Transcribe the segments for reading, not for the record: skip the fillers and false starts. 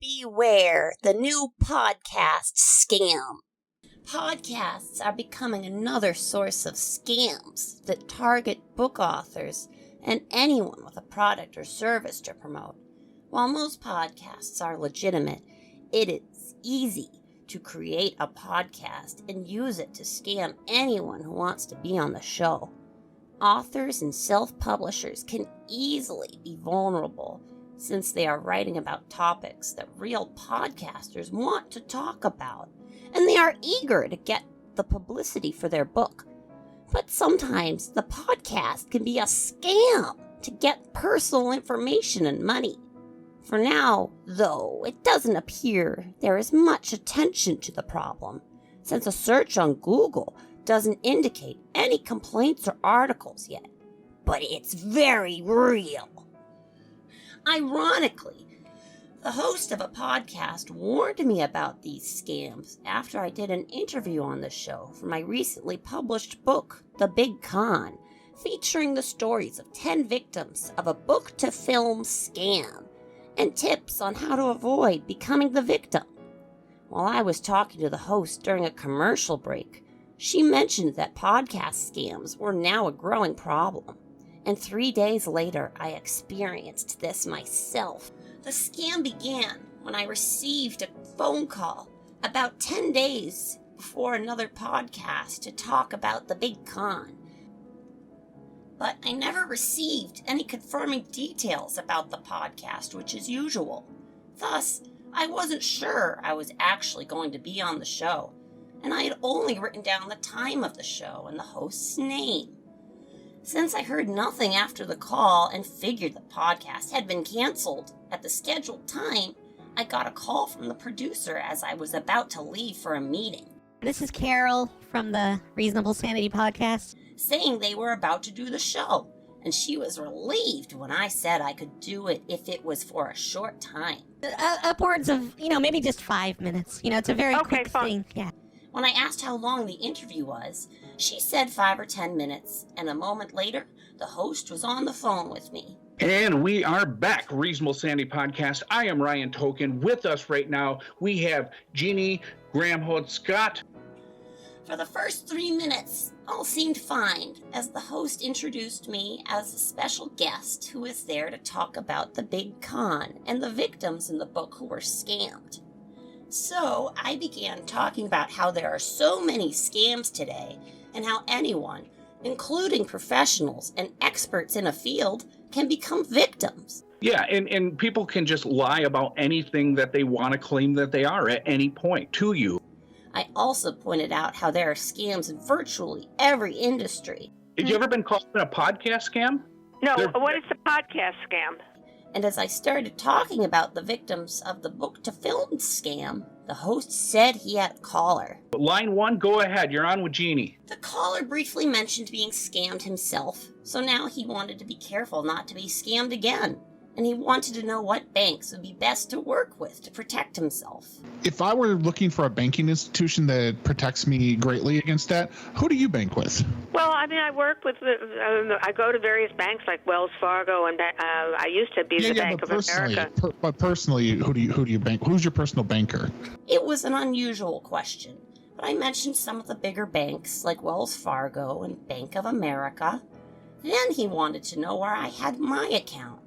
Beware the new podcast scam. Podcasts are becoming another source of scams that target book authors and anyone with a product or service to promote. While most podcasts are legitimate, it is easy to create a podcast and use it to scam anyone who wants to be on the show. Authors and self-publishers can easily be vulnerable since they are writing about topics that real podcasters want to talk about, and they are eager to get the publicity for their book. But sometimes the podcast can be a scam to get personal information and money. For now, though, it doesn't appear there is much attention to the problem, since a search on Google doesn't indicate any complaints or articles yet. But it's very real. Ironically, the host of a podcast warned me about these scams after I did an interview on the show for my recently published book, The Big Con, featuring the stories of 10 victims of a book-to-film scam and tips on how to avoid becoming the victim. While I was talking to the host during a commercial break, she mentioned that podcast scams were now a growing problem. And 3 days later, I experienced this myself. The scam began when I received a phone call about 10 days before another podcast to talk about the Big Con. But I never received any confirming details about the podcast, which is usual. Thus, I wasn't sure I was actually going to be on the show, and I had only written down the time of the show and the host's name. Since I heard nothing after the call and figured the podcast had been canceled at the scheduled time, I got a call from the producer as I was about to leave for a meeting. This is Carol from the Reasonable Sanity podcast, saying they were about to do the show, and she was relieved when I said I could do it if it was for a short time. Upwards of, maybe just 5 minutes. It's a very quick thing. Yeah. When I asked how long the interview was, she said 5 or 10 minutes, and a moment later, the host was on the phone with me. And we are back, Reasonable Sandy Podcast. I am Ryan Token. With us right now, we have Jeannie Gramholt-Scott. For the first 3 minutes, all seemed fine, as the host introduced me as a special guest who was there to talk about the Big Con and the victims in the book who were scammed. So I began talking about how there are so many scams today and how anyone, including professionals and experts in a field, can become victims. Yeah, and people can just lie about anything that they want to claim that they are at any point to you. I also pointed out how there are scams in virtually every industry. Have you ever been caught in a podcast scam? No, what is the podcast scam? And as I started talking about the victims of the book-to-film scam, the host said he had a caller. Line 1, go ahead. You're on with Jeannie. The caller briefly mentioned being scammed himself, so now he wanted to be careful not to be scammed again. And he wanted to know what banks would be best to work with to protect himself. If I were looking for a banking institution that protects me greatly against that, who do you bank with? Well, I work with, I go to various banks like Wells Fargo, and I used to be the Bank of America. But personally, who do you bank? Who's your personal banker? It was an unusual question, but I mentioned some of the bigger banks like Wells Fargo and Bank of America. Then he wanted to know where I had my account.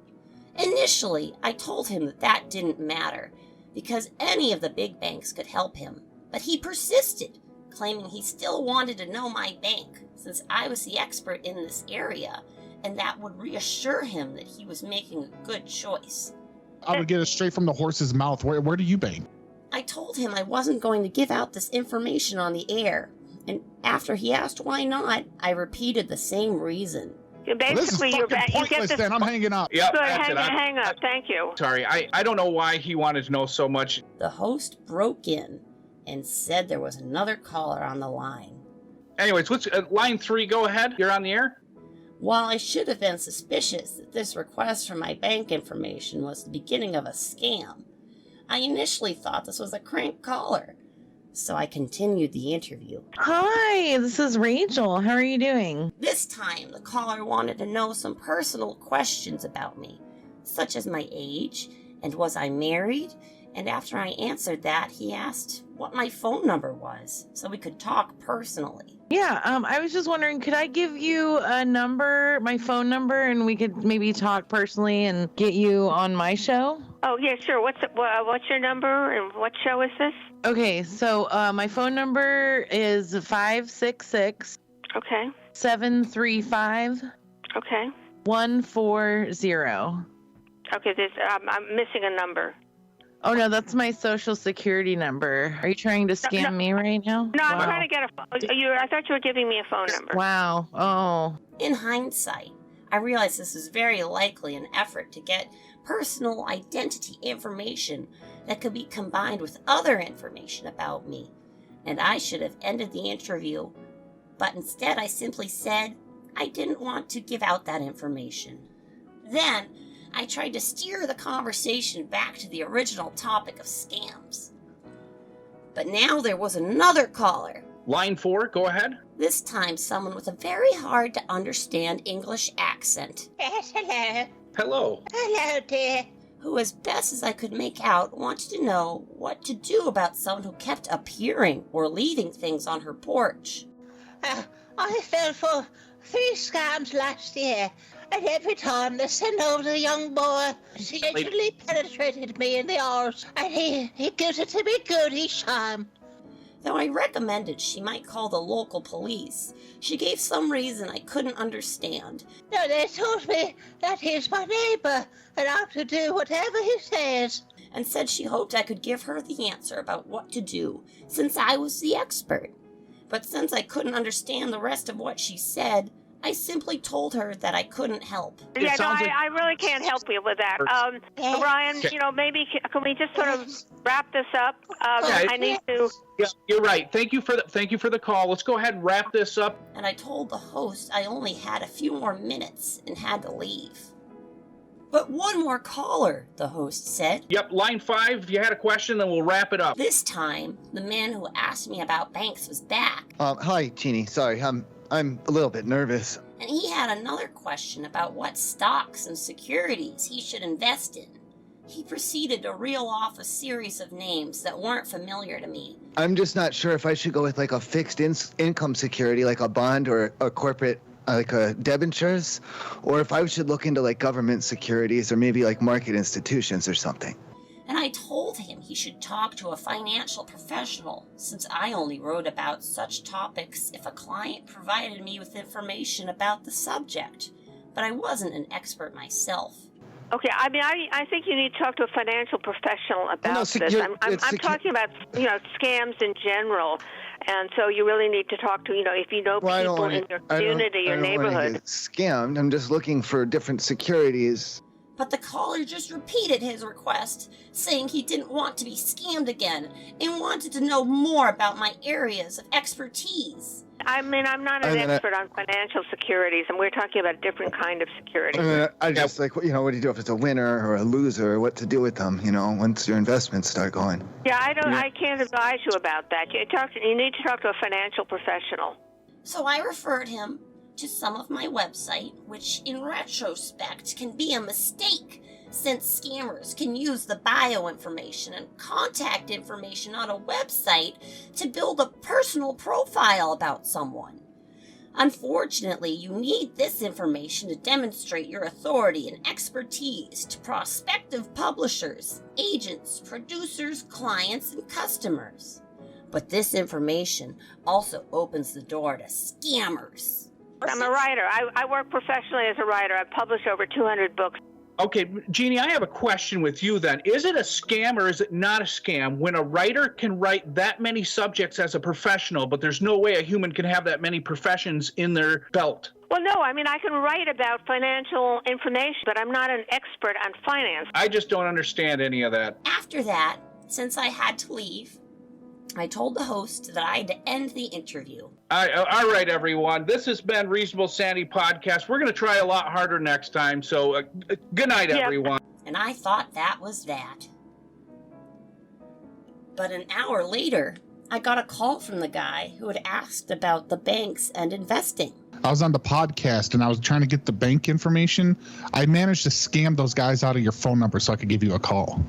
Initially, I told him that didn't matter, because any of the big banks could help him, but he persisted, claiming he still wanted to know my bank, since I was the expert in this area, and that would reassure him that he was making a good choice. I would get it straight from the horse's mouth. Where do you bank? I told him I wasn't going to give out this information on the air, and after he asked why not, I repeated the same reason. Basically, well, this is fucking pointless, then. I'm hanging up. Yep, Good, hang up. Thank you. Sorry, I don't know why he wanted to know so much. The host broke in and said there was another caller on the line. Anyways, line 3, go ahead. You're on the air. While I should have been suspicious that this request for my bank information was the beginning of a scam, I initially thought this was a crank caller. So I continued the interview. Hi, this is Rachel. How are you doing? This time, the caller wanted to know some personal questions about me, such as my age, and was I married, And after I answered that, he asked what my phone number was so we could talk personally. Yeah, I was just wondering, could I give you a number, my phone number, and we could maybe talk personally and get you on my show? Oh, yeah, sure. What's your number and what show is this? Okay, so my phone number is 566 Okay. 735 Okay. 140. Okay, I'm missing a number. Oh, no, that's my social security number. Are you trying to scam me right now? No, I'm trying to get I thought you were giving me a phone number. Wow. Oh. In hindsight, I realized this was very likely an effort to get personal identity information that could be combined with other information about me, and I should have ended the interview, but instead I simply said I didn't want to give out that information. Then, I tried to steer the conversation back to the original topic of scams. But now there was another caller. Line 4, go ahead. This time someone with a very hard to understand English accent. Yes, hello. Hello. Hello, dear. Who, as best as I could make out, wanted to know what to do about someone who kept appearing or leaving things on her porch. I fell for 3 scams last year, and every time they sent over the young boy, she actually penetrated me in the arse, and he gives it to me good each time. Though I recommended she might call the local police, she gave some reason I couldn't understand. No, they told me that he's my neighbor, and I'm to do whatever he says. And said she hoped I could give her the answer about what to do, since I was the expert. But since I couldn't understand the rest of what she said, I simply told her that I couldn't help. Yeah, no, I really can't help you with that. Ryan, maybe can we just sort of wrap this up? I need to. Yeah, you're right. Thank you for the call. Let's go ahead and wrap this up. And I told the host I only had a few more minutes and had to leave. But one more caller, the host said. Yep, line 5. If you had a question, then we'll wrap it up. This time, the man who asked me about banks was back. Hi, Jeannie. Sorry, I'm a little bit nervous. And he had another question about what stocks and securities he should invest in. He proceeded to reel off a series of names that weren't familiar to me. I'm just not sure if I should go with like a fixed income security, like a bond or a corporate, like a debentures, or if I should look into like government securities or maybe like market institutions or something. And I told him he should talk to a financial professional, since I only wrote about such topics if a client provided me with information about the subject. But I wasn't an expert myself. Okay, I mean, I think you need to talk to a financial professional about this. I'm talking about, scams in general. And so you really need to talk to, if you know people in your community, your neighborhood. I don't want to get scammed. I'm just looking for different securities. But the caller just repeated his request, saying he didn't want to be scammed again and wanted to know more about my areas of expertise. I mean, I'm not an expert on financial securities, and we're talking about a different kind of security. I just what do you do if it's a winner or a loser, or what to do with them, once your investments start going? Yeah, I can't advise you about that. You need to talk to a financial professional. So I referred him to some of my website, which in retrospect can be a mistake, since scammers can use the bio information and contact information on a website to build a personal profile about someone. Unfortunately, you need this information to demonstrate your authority and expertise to prospective publishers, agents, producers, clients, and customers. But this information also opens the door to scammers. I'm a writer. I work professionally as a writer. I've published over 200 books. Okay, Jeannie, I have a question with you then. Is it a scam or is it not a scam when a writer can write that many subjects as a professional, but there's no way a human can have that many professions in their belt? Well, no, I mean, I can write about financial information, but I'm not an expert on finance. I just don't understand any of that. After that, since I had to leave, I told the host that I had to end the interview. All right, everyone. This has been Reasonable Sandy Podcast. We're going to try a lot harder next time. So good night, everyone. And I thought that was that. But an hour later, I got a call from the guy who had asked about the banks and investing. I was on the podcast and I was trying to get the bank information. I managed to scam those guys out of your phone number so I could give you a call.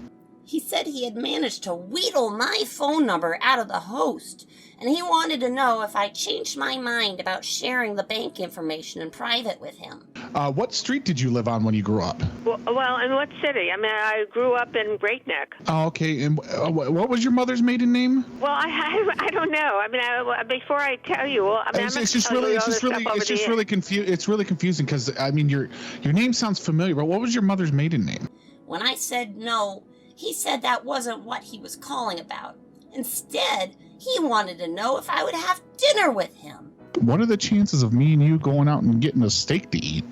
He said he had managed to wheedle my phone number out of the host, and he wanted to know if I changed my mind about sharing the bank information in private with him. What street did you live on when you grew up? Well, in what city? I mean, I grew up in Great Neck. Oh, okay. And what was your mother's maiden name? Well, I don't know. I mean, before I tell you, it's just really confusing because I mean your name sounds familiar, but what was your mother's maiden name? When I said no, he said that wasn't what he was calling about. Instead, he wanted to know if I would have dinner with him. What are the chances of me and you going out and getting a steak to eat?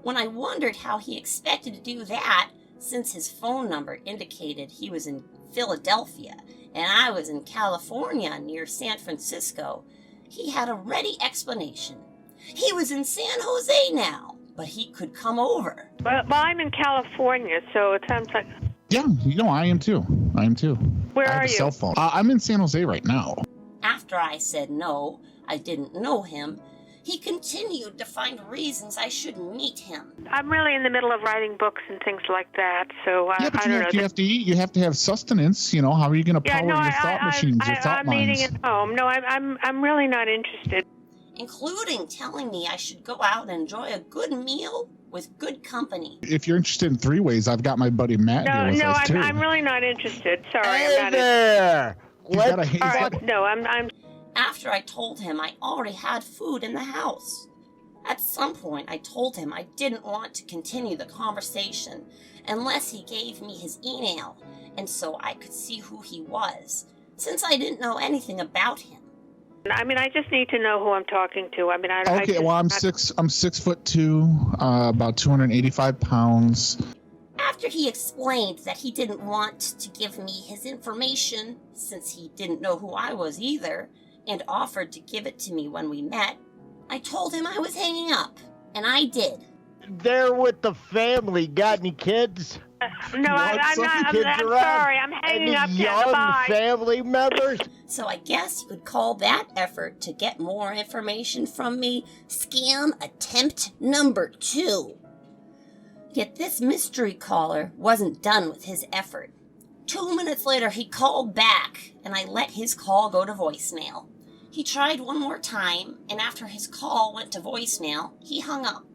When I wondered how he expected to do that, since his phone number indicated he was in Philadelphia and I was in California near San Francisco, he had a ready explanation. He was in San Jose now, but he could come over. Well, I'm in California, so it sounds like... Yeah, I am too. Where I have are a you? cell phone. I'm in San Jose right now. After I said no, I didn't know him, he continued to find reasons I should meet him. I'm really in the middle of writing books and things like that, so yeah, but I don't know. You have to eat. You have to have sustenance. How are you going to power your thought machines, your thought I'm lines? eating at home. No, I'm really not interested. Including telling me I should go out and enjoy a good meal with good company. If you're interested in three ways, I've got my buddy Matt here with us too. I'm really not interested. Sorry, hey I'm not there. I'm. After I told him I already had food in the house. At some point, I told him I didn't want to continue the conversation unless he gave me his email, and so I could see who he was, since I didn't know anything about him. I mean, I just need to know who I'm talking to. I mean, I'm 6'2", about 285 pounds. After he explained that he didn't want to give me his information, since he didn't know who I was either, and offered to give it to me when we met, I told him I was hanging up, and I did. There with the family. Got any kids? No, I'm not. I'm sorry. I'm hanging up. Any young family members? So I guess you could call that effort to get more information from me scam attempt number 2. Yet this mystery caller wasn't done with his effort. 2 minutes later, he called back, and I let his call go to voicemail. He tried one more time, and after his call went to voicemail, he hung up.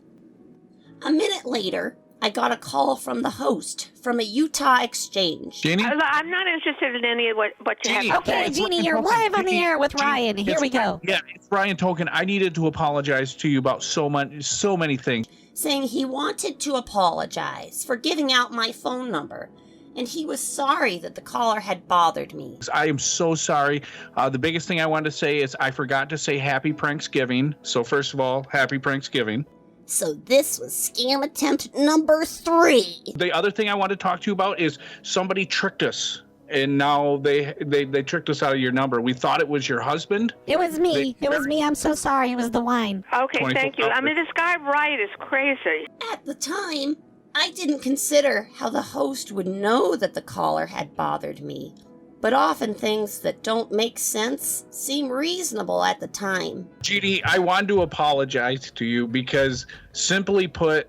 A minute later, I got a call from the host from a Utah exchange. Jeannie? I'm not interested in any of what you have. Okay, Jeannie, you're live on the air with Ryan. Here we go. Yeah, it's Ryan Token. I needed to apologize to you about so many things. Saying he wanted to apologize for giving out my phone number, and he was sorry that the caller had bothered me. I am so sorry. The biggest thing I wanted to say is I forgot to say Happy Pranksgiving. So first of all, Happy Pranksgiving. So this was scam attempt number 3. The other thing I want to talk to you about is somebody tricked us. And now they tricked us out of your number. We thought it was your husband. It was me. It was me. I'm so sorry. It was the wine. Okay, thank you. I mean, this guy Wright is crazy. At the time, I didn't consider how the host would know that the caller had bothered me. But often things that don't make sense seem reasonable at the time. Jeannie, I wanted to apologize to you because, simply put,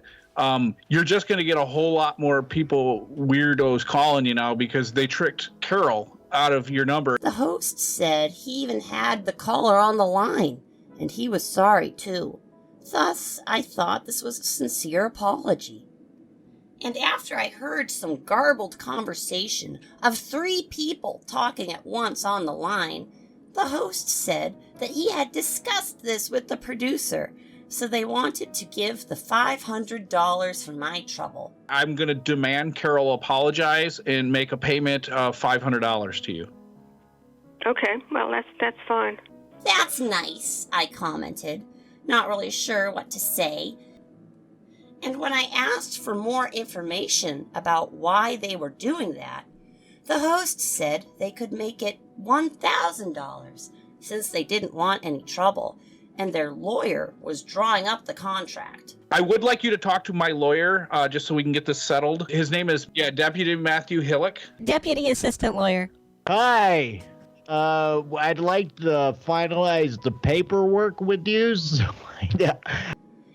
you're just going to get a whole lot more weirdos calling you now because they tricked Carol out of your number. The host said he even had the caller on the line, and he was sorry too. Thus, I thought this was a sincere apology. And after I heard some garbled conversation of 3 people talking at once on the line, the host said that he had discussed this with the producer, so they wanted to give the $500 for my trouble. I'm going to demand Carol apologize and make a payment of $500 to you. Okay, well, that's fine. That's nice, I commented, not really sure what to say. And when I asked for more information about why they were doing that, the host said they could make it $1,000 since they didn't want any trouble, and their lawyer was drawing up the contract. I would like you to talk to my lawyer just so we can get this settled. His name is Deputy Matthew Hillick. Deputy Assistant Lawyer. Hi. I'd like to finalize the paperwork with you.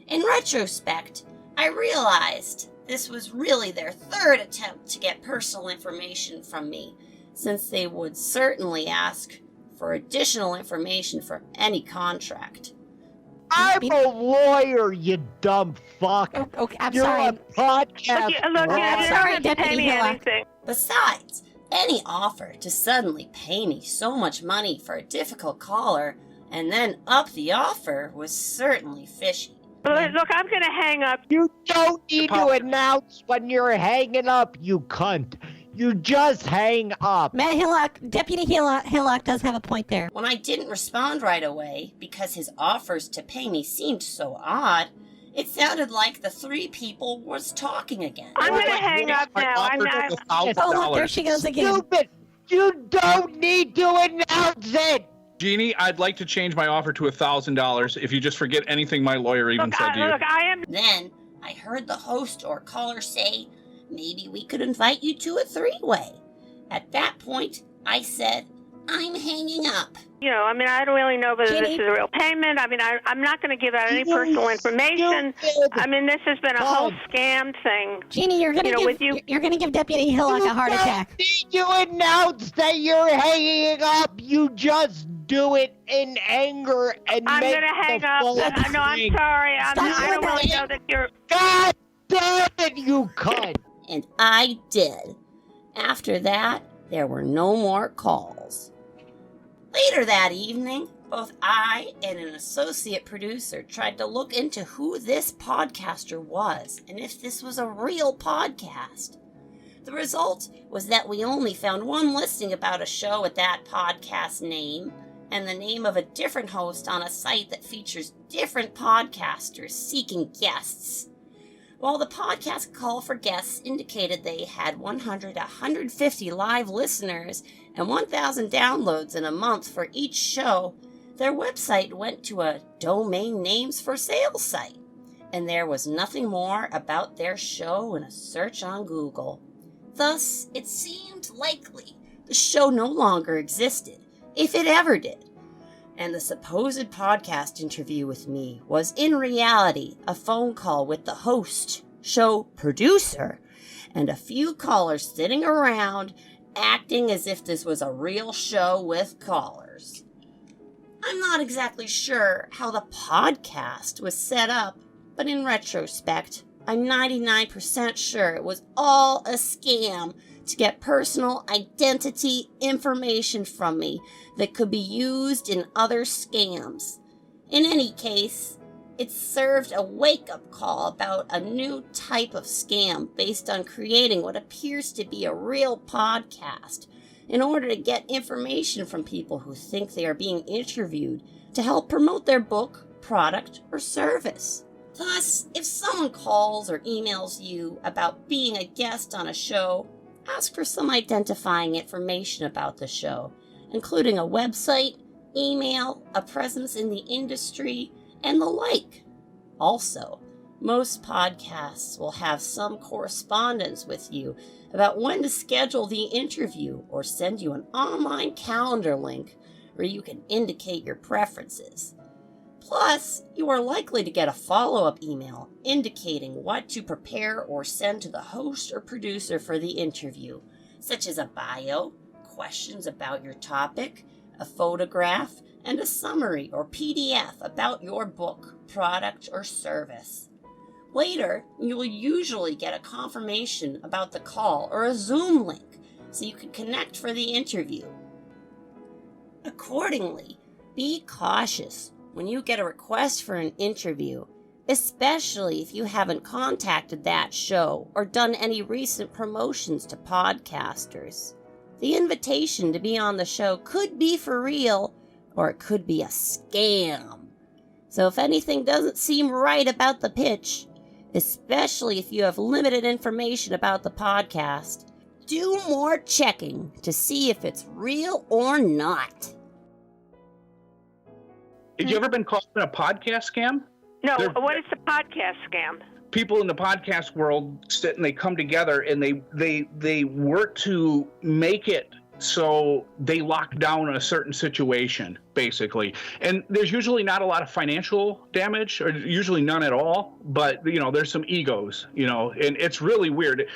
In retrospect, I realized this was really their third attempt to get personal information from me, since they would certainly ask for additional information for any contract. I'm a lawyer, you dumb fuck. Okay, I'm You're sorry. a podcast. Look, you don't have to pay me anything. Besides, any offer to suddenly pay me so much money for a difficult caller and then up the offer was certainly fishy. Look, I'm going to hang up. You don't need to announce when you're hanging up, you cunt. You just hang up. Matt Hillock, Deputy Hillock does have a point there. When I didn't respond right away because his offers to pay me seemed so odd, it sounded like the three people was talking again. I'm going to hang up now. I'm not. Oh, look, there she goes again. Stupid. You don't need to announce it. Jeannie, I'd like to change my offer to $1,000 if you just forget anything my lawyer even said to you. Look, I am. Then I heard the host or caller say, maybe we could invite you to a three-way. At that point, I said, I'm hanging up. You know, I mean, I don't really know whether this is a real payment. I mean, I'm not going to give out any personal information. I mean, this has been a whole scam thing. Jeannie, you're gonna give Deputy Hillock a heart attack. You announce that you're hanging up. You just do it in anger and I'm make going to hang up. No, I'm sorry. I don't really know that you're. God damn it, you cunt. And I did. After that, there were no more calls. Later that evening, both I and an associate producer tried to look into who this podcaster was and if this was a real podcast. The result was that we only found one listing about a show with that podcast name and the name of a different host on a site that features different podcasters seeking guests. While the podcast call for guests indicated they had 100 to 150 live listeners and 1,000 downloads in a month for each show, their website went to a domain names for sale site, and there was nothing more about their show in a search on Google. Thus, it seemed likely the show no longer existed, if it ever did. And the supposed podcast interview with me was in reality a phone call with the host, show producer, and a few callers sitting around acting as if this was a real show with callers. I'm not exactly sure how the podcast was set up, but in retrospect, I'm 99% sure it was all a scam to get personal identity information from me that could be used in other scams. In any case, it served a wake-up call about a new type of scam based on creating what appears to be a real podcast in order to get information from people who think they are being interviewed to help promote their book, product, or service. Thus, if someone calls or emails you about being a guest on a show, ask for some identifying information about the show, including a website, email, a presence in the industry, and the like. Also, most podcasts will have some correspondence with you about when to schedule the interview or send you an online calendar link where you can indicate your preferences. Plus, you are likely to get a follow-up email indicating what to prepare or send to the host or producer for the interview, such as a bio, questions about your topic, a photograph, and a summary or PDF about your book, product, or service. Later, you will usually get a confirmation about the call or a Zoom link so you can connect for the interview. Accordingly, be cautious when you get a request for an interview, especially if you haven't contacted that show or done any recent promotions to podcasters. The invitation to be on the show could be for real, or it could be a scam. So if anything doesn't seem right about the pitch, especially if you have limited information about the podcast, do more checking to see if it's real or not. Have you ever been caught in a podcast scam? No, what is the podcast scam? People in the podcast world sit and they come together and they work to make it So they lock down a certain situation, basically. And there's usually not a lot of financial damage, or usually none at all. But, there's some egos, and it's really weird.